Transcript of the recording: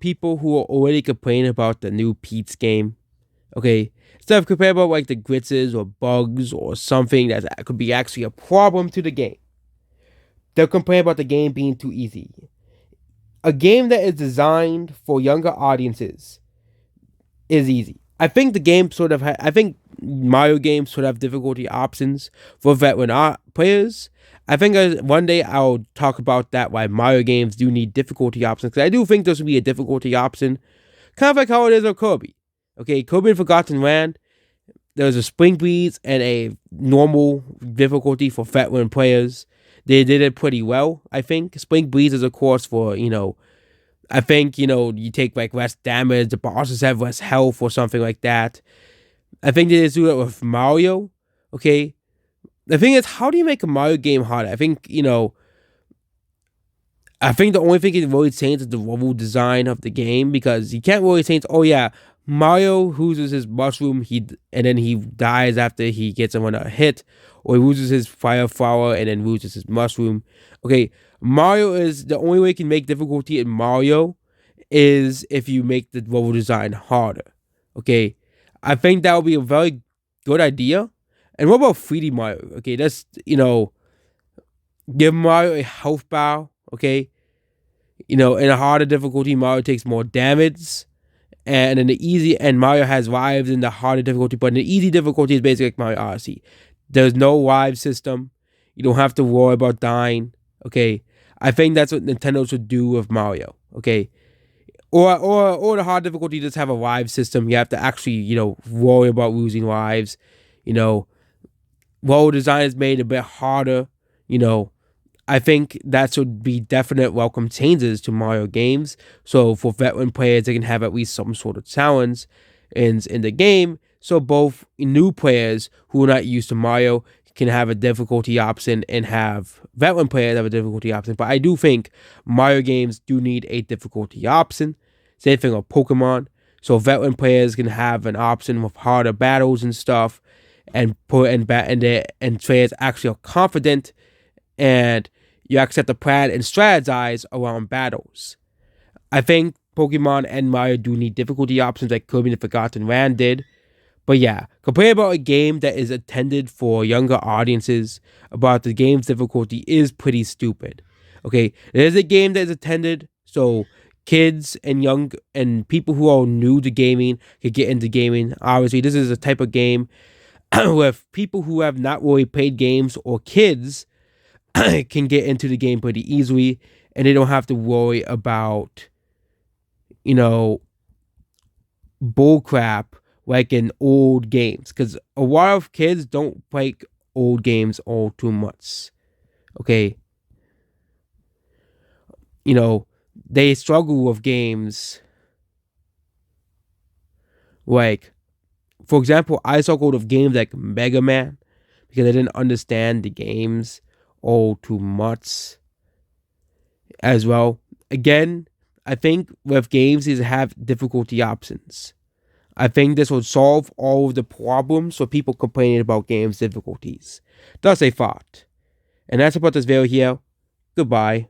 people who are already complaining about the new Pete's game. Okay, instead of complaining about like the glitches or bugs or something that could be actually a problem to the game, they'll complain about the game being too easy. A game that is designed for younger audiences is easy. I think the game sort of I think Mario games sort of have difficulty options for veteran players. I think one day I'll talk about that, why Mario games do need difficulty options, because I do think there should be a difficulty option, kind of like how it is with Kirby. Okay, Kirby Forgotten Land, there's a Spring Breeze and a normal difficulty for veteran players. They did it pretty well, I think. Spring Breeze is, of course, for, I think, you take like less damage, the bosses have less health or something like that. I think they just do it with Mario. Okay. The thing is, how do you make a Mario game harder? I think, I think the only thing it really changes is the level design of the game, because you can't really change, oh yeah, Mario loses his mushroom, and then he dies after he gets someone a hit, or he loses his fire flower and then loses his mushroom. Okay, Mario is the only way you can make difficulty in Mario is if you make the level design harder. Okay, I think that would be a very good idea. And what about 3D Mario? Okay, that's, give Mario a health bar. Okay, in a harder difficulty, Mario takes more damage. And in the easy, and Mario has lives in the harder difficulty, but in the easy difficulty is basically like Mario Odyssey. There's no live system. You don't have to worry about dying. Okay, I think that's what Nintendo should do with Mario. Okay, or the hard difficulty just have a live system. You have to actually worry about losing lives. Level design is made a bit harder. I think that should be definite welcome changes to Mario games. So for veteran players, they can have at least some sort of challenge in the game. So both new players who are not used to Mario can have a difficulty option, and have veteran players have a difficulty option. But I do think Mario games do need a difficulty option. Same thing with Pokemon. So veteran players can have an option with harder battles and stuff, and players actually are confident, and you actually have to plan and strategize around battles. I think Pokemon and Mario do need difficulty options like Kirby and the Forgotten Land did. But yeah, complaining about a game that is intended for younger audiences about the game's difficulty is pretty stupid. Okay, it is a game that is intended so kids and people who are new to gaming can get into gaming. Obviously, this is a type of game with people who have not really played games, or kids can get into the game pretty easily, and they don't have to worry about, bullcrap like in old games. Because a lot of kids don't play old games all too much. Okay? They struggle with games like, for example, I struggled with games like Mega Man because I didn't understand the games all too much as well. Again, I think with games is have difficulty options. I think this will solve all of the problems for people complaining about games difficulties. That's a thought. And that's about this video here. Goodbye.